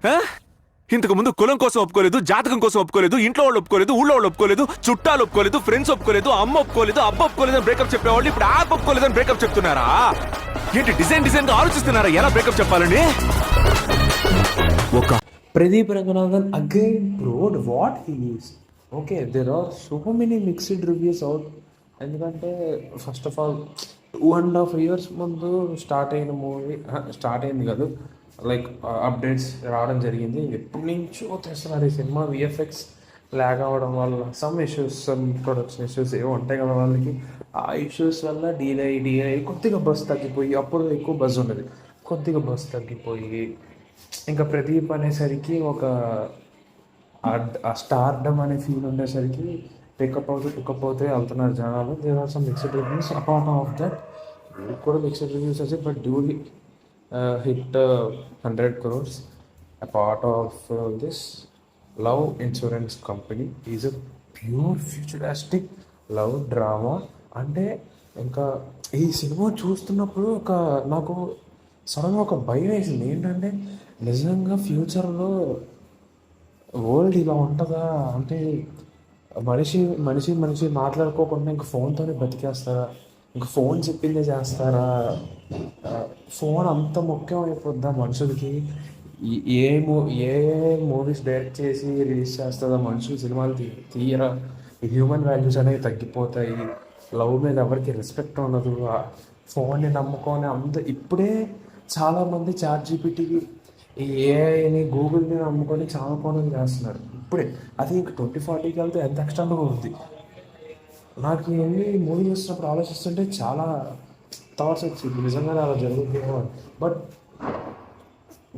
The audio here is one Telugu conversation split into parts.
ఆ? ఇంతకు ముందు కులం కోసం ఒప్పుకోలేదు, జాతకం కోసం ఒప్పుకోలేదు, ఇంట్లో వాళ్ళు ఒప్పుకోలేదు, ఊళ్ళో వాళ్ళు ఒప్పుకోలేదు, చుట్టాలు ఒప్పుకోలేదు, ఫ్రెండ్స్ ఒప్పుకోలేదు, అమ్మ ఒప్పుకోలేదు, అబ్బ ఒప్పుకోలేదని బ్రేకప్ చెప్పేవాళ్ళు ఇప్పుడు యాప్ ఒప్పుకోలేదని బ్రేకప్ చెప్తున్నారా? ఏంటి డిజైన్ గా ఆలోచిస్తున్నారా ఎలా బ్రేకప్ చెప్పాలని? ఒక Pradeep Ranganathan again proved what he is. Okay, there are so many mixed reviews out. ఎందుకంటే ఫస్ట్ ఆఫ్ ఆల్ 2.5 years ముందు స్టార్ట్ అయింది కాదు, లైక్ అప్డేట్స్ రావడం జరిగింది. ఎప్పటి నుంచో తెస్తున్నారు ఈ సినిమా. విఎఫ్ఎక్స్ ల్యాగ్ అవ్వడం వల్ల some issues, some production issues ఏవో ఉంటాయి కదా వాళ్ళకి. ఆ ఇష్యూస్ వల్ల డీలే కొద్దిగా బస్ తగ్గిపోయి, అప్పుడు ఎక్కువ బజ్ ఉండేది, కొద్దిగా బస్ తగ్గిపోయి ఇంకా ప్రదీప్ అనేసరికి ఒక ఆ స్టార్డమ్ అనే ఫీల్ ఉండేసరికి పికప్ అవుతే వెళ్తున్నారు జనాలు. There are some mixed reviews apart of that. కూడా మిక్స్డ్ రివ్యూస్ వచ్చాయి, but duly hit 100 crores. Apart of this, love insurance company is a pure futuristic love drama. అంటే ఇంకా ఈ సినిమా చూస్తున్నప్పుడు నాకు సడన్గా ఒక భయం వేసింది. ఏంటంటే నిజంగా ఫ్యూచర్లో వరల్డ్ ఇలా ఉంటుందా? అంటే మనిషి మాట్లాడుకోకుండా ఇంక ఫోన్తోనే బతికేస్తారా? ఇంక ఫోన్ చెప్పిందే చేస్తారా? ఫోన్ అంత ముఖ్యం అయిపోద్దా మనుషులకి? ఏ మూవీస్ డైరెక్ట్ చేసి రిలీజ్ చేస్తుందా? మనుషులు సినిమాలు తీయరా? హ్యూమన్ వాల్యూస్ అనేవి తగ్గిపోతాయి. లవ్ మీద ఎవరికి రెస్పెక్ట్ ఉండదు. ఫోన్ని నమ్ముకొని ఇప్పుడే చాలామంది చాట్ జీపీటీకి, ఈ ఏఐని, గూగుల్ని నమ్ముకొని చాలా పనులు చేస్తున్నారు ఇప్పుడే. అది ఇంకా 2040కి వెళ్తే ఎంత ఎక్స్టెండ్గా ఉంది. నాకు ఇవన్నీ మూవీ చూస్తున్నప్పుడు ఆలోచిస్తుంటే చాలా థాట్స్ వచ్చింది, నిజంగానే అలా జరుగుతుందేమో అని. బట్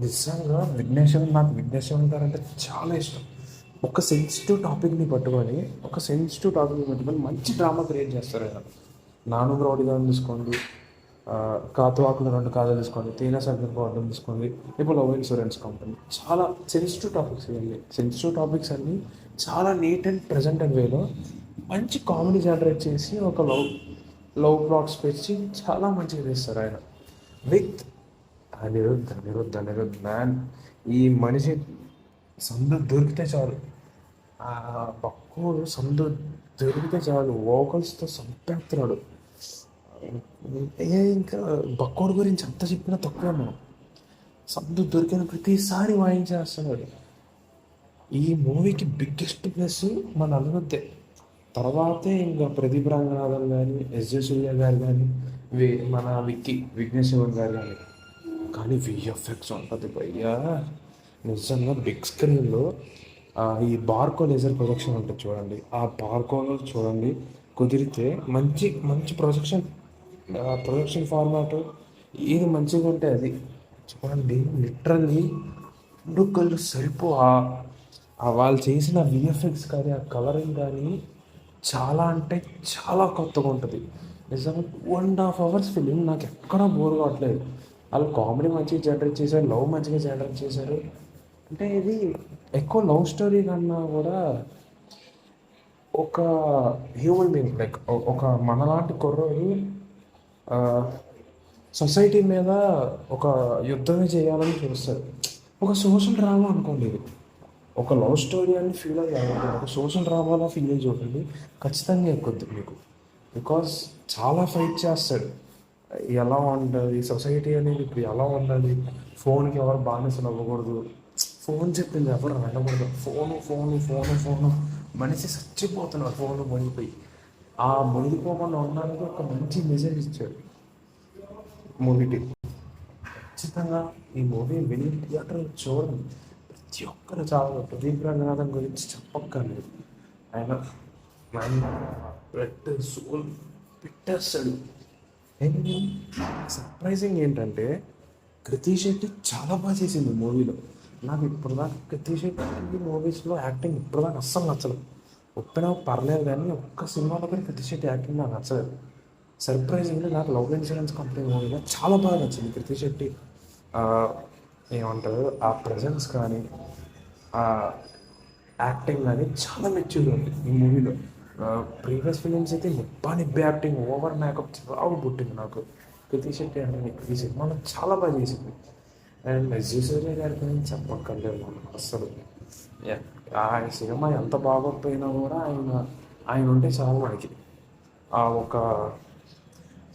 నిజంగా నాకు విఘ్నేశ్వరన్ గారు అంటే చాలా ఇష్టం. ఒక సెన్సిటివ్ టాపిక్ని పట్టుకొని మంచి డ్రామా క్రియేట్ చేస్తారు ఆయన. నాను రౌడీగా తీసుకోండి, కాతువాకులు 2 కాదు తీసుకోండి, తేనె సర్కిల్ ప్రాబ్లం తీసుకోండి, ఇప్పుడు లవ్ ఇన్సూరెన్స్ కంపెనీ. చాలా సెన్సిటివ్ టాపిక్స్ అన్నీ చాలా నీట్ అండ్ ప్రజెంటెడ్ వేలో మంచి కామెడీ జనరేట్ చేసి ఒక లవ్ ప్లాట్స్ పెంచి చాలా మంచిగా చేస్తారు ఆయన. With Anirudh man. ఈ మనిషి సందు దొరికితే చాలు, ఆ పక్కోడు సందు దొరికితే చాలు వోకల్స్తో సంపేస్తున్నాడు. ఇంకా బక్కోడు గురించి అంత చెప్పినా తక్కువ. మనం సందు దొరికిన ప్రతిసారి వాయించేస్తున్నాడు. ఈ మూవీకి బిగ్గెస్ట్ ప్లస్ మన అనిరుద్ధే. తర్వాతే ఇంకా ప్రదీప్ రంగనాథన్ కానీ, ఎస్జే సూర్య గారు కానీ, మన విఘ్నేశ్వరన్ గారు కానీ విఎఫ్ఎక్స్ ఉంటుంది భయ్యా. నిజంగా బిగ్ స్క్రీన్లో ఈ బార్కో లేజర్ ప్రొజెక్షన్ ఉంటుంది చూడండి, ఆ బార్కోలో చూడండి. కుదిరితే మంచి ప్రొజెక్షన్ ఫార్మాట్ ఏది మంచిగా ఉంటే అది చూడండి. లిటరల్లీ 2 కళ్ళు సరిపో. వాళ్ళు చేసిన విఎఫ్ఎక్స్ కానీ, ఆ కలరింగ్ కానీ చాలా అంటే చాలా కొత్తగా ఉంటుంది. నిజంగా 2.5 hours ఫిలిం నాకు ఎక్కడా బోర్ కావట్లేదు. వాళ్ళు కామెడీ మంచిగా జనరేట్ చేశారు, లవ్ మంచిగా జనరేట్ చేశారు. అంటే ఇది ఎక్కువ లవ్ స్టోరీ కన్నా కూడా ఒక హ్యూమన్ బీయింగ్, లైక్ ఒక మనలాంటి కుర్రోడు సొసైటీ మీద ఒక యుద్ధమే చేయాలని చూస్తారు. ఒక సోషల్ డ్రామా అనుకోండి ఇది. ఒక లవ్ స్టోరీ అని ఫీల్ అయ్యాలి, ఒక సోషల్ డ్రామాలో ఫీల్ అయ్యి చూడండి, ఖచ్చితంగా ఎక్కుద్ది మీకు. బికాస్ చాలా ఫైట్ చేస్తాడు. ఎలా ఉండాలి సొసైటీ అనేది, ఇప్పుడు ఎలా ఉండాలి, ఫోన్కి ఎవరు బానిసలు అవ్వకూడదు, ఫోన్ చెప్పింది ఎవరు వినకూడదు, ఫోను మనిషి చచ్చిపోతున్నారు ఫోన్ మునిగిపోయి. ఆ మునిగిపోకుండా ఉండడానికి ఒక మంచి మెసేజ్ ఇచ్చాడు మూవీకి. ఖచ్చితంగా ఈ మూవీ వెళ్ళి థియేటర్లో చూడండి. ప్రతి ఒక్కరు చాలా ప్రదీప్ రంగనాథన్ గురించి చెప్పక్కర్లేదు. ఆయన బ్లడ్ సోల్ పెట్టేస్తాడు. సర్ప్రైజింగ్ ఏంటంటే కృతి శెట్టి చాలా బాగా చేసింది మూవీలో. నాకు ఇప్పటిదాకా కృతి శెట్టి మూవీస్లో యాక్టింగ్ ఇప్పటిదాకా అస్సలు నచ్చలేదు. ఒప్పినా పర్లేదు కానీ ఒక్క సినిమాలో కూడా కృతి శెట్టి యాక్టింగ్ నాకు నచ్చలేదు. సర్ప్రైజింగ్లీ నాకు లవ్ ఇన్సూరెన్స్ కంపెనీ మూవీలో చాలా బాగా నచ్చింది కృతి శెట్టి. ఏమంటారు, ఆ ప్రజెన్స్ కానీ, ఆ యాక్టింగ్ కానీ చాలా మెచ్యూర్ ఉంది ఈ మూవీలో. ప్రీవియస్ ఫిలిమ్స్ అయితే నిబ్బా యాక్టింగ్, ఓవర్ మేకప్ చాలా పుట్టింది నాకు. కృతి శెట్టి అంటే ఈ సినిమాలో చాలా బాగా చేసింది. అండ్ సూర్య గారి గురించి చెప్పక్కర్లేదు మనం అస్సలు. ఆయన సినిమా ఎంత బాగోకపోయినా కూడా ఆయన ఉంటే చాలు మనకి. ఆ ఒక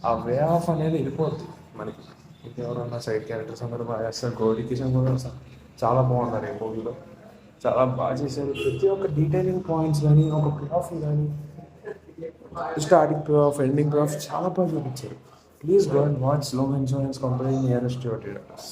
ఆ వే ఆఫ్ అనేది వెళ్ళిపోద్ది మనకి. ఇంకెవరన్నా సైడ్ క్యారెక్టర్స్ అందరూ బాగా చేస్తారు. గౌరీ కిషన్ కూడా చాలా బాగున్నారు ఈ మూవీలో, చాలా బాగా చేశారు. ప్రతి ఒక్క డీటెయిలింగ్ పాయింట్స్ కానీ, ఒక ప్లే ఆఫ్ కానీ, starting play of, ending play of చాలా బాగా చూపించారు. Please go and watch slow insurance company nearest your theatres.